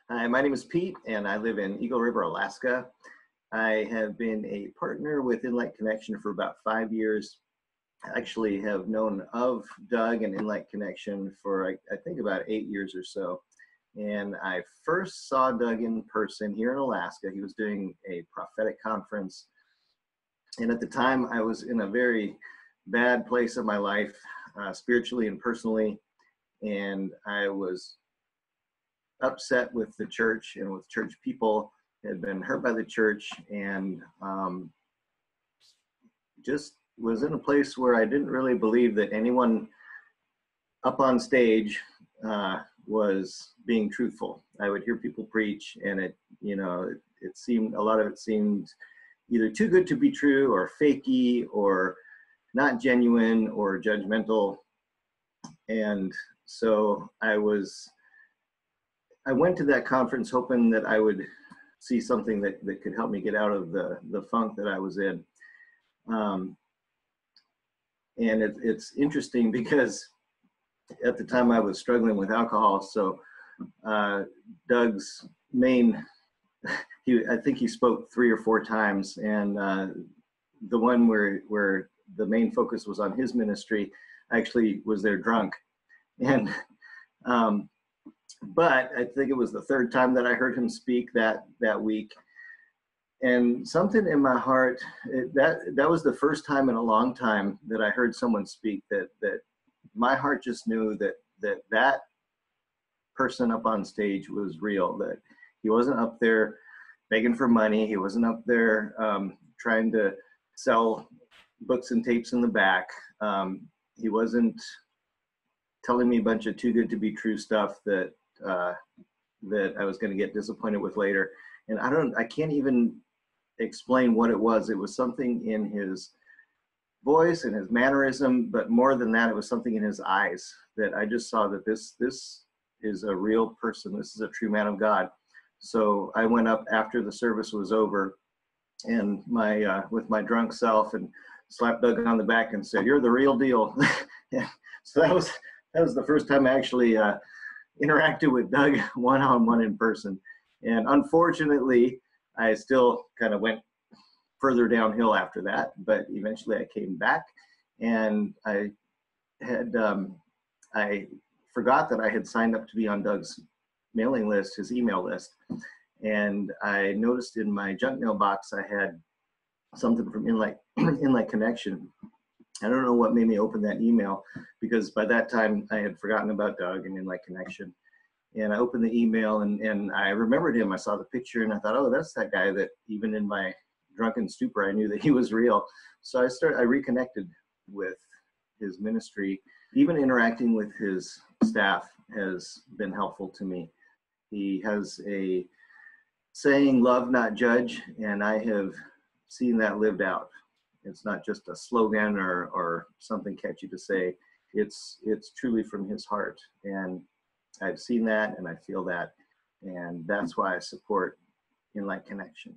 Hi, my name is Pete, and I live in Eagle River, Alaska. I have been a partner with InLight Connection for about 5 years. I actually have known of Doug and InLight Connection for, I think, about 8 years or so. And I first saw Doug in person here in Alaska. He was doing a prophetic conference. And at the time, I was in a very bad place of my life, spiritually and personally. And I was upset with the church and with church people, had been hurt by the church, and just was in a place where I didn't really believe that anyone up on stage was being truthful. I would hear people preach, and it seemed, a lot of it seemed either too good to be true, or fakey, or not genuine, or judgmental. And so I went to that conference hoping that I would see something that could help me get out of the funk that I was in. And it's interesting because at the time I was struggling with alcohol. So Doug's main, I think he spoke 3 or 4 times. And the one where the main focus was on his ministry, I actually was there drunk. And but I think it was the 3rd time that I heard him speak that week. And something in my heart, that was the first time in a long time that I heard someone speak that my heart just knew that person up on stage was real, that he wasn't up there begging for money. He wasn't up there trying to sell books and tapes in the back. He wasn't telling me a bunch of too good to be true stuff that I was going to get disappointed with later. And I can't even explain what it was. It was something in his voice and his mannerism, but more than that, it was something in his eyes that I just saw that this is a real person. This is a true man of God. So I went up after the service was over, and with my drunk self, and slapped Doug on the back and said, "You're the real deal." So that was the first time I actually interacted with Doug one-on-one in person. And unfortunately, I still kind of went further downhill after that, but eventually I came back, and I forgot that I had signed up to be on Doug's mailing list, his email list. And I noticed in my junk mail box I had something from InLight Connection. I don't know what made me open that email, because by that time I had forgotten about Doug and InLight Connection. And I opened the email, and I remembered him. I saw the picture, and I thought, oh, that's that guy that even in my drunken stupor, I knew that he was real. So I reconnected with his ministry. Even interacting with his staff has been helpful to me. He has a saying, "Love, not judge," and I have seen that lived out. It's not just a slogan or something catchy to say. It's truly from his heart. And I've seen that, and I feel that. And that's why I support InLight Connection.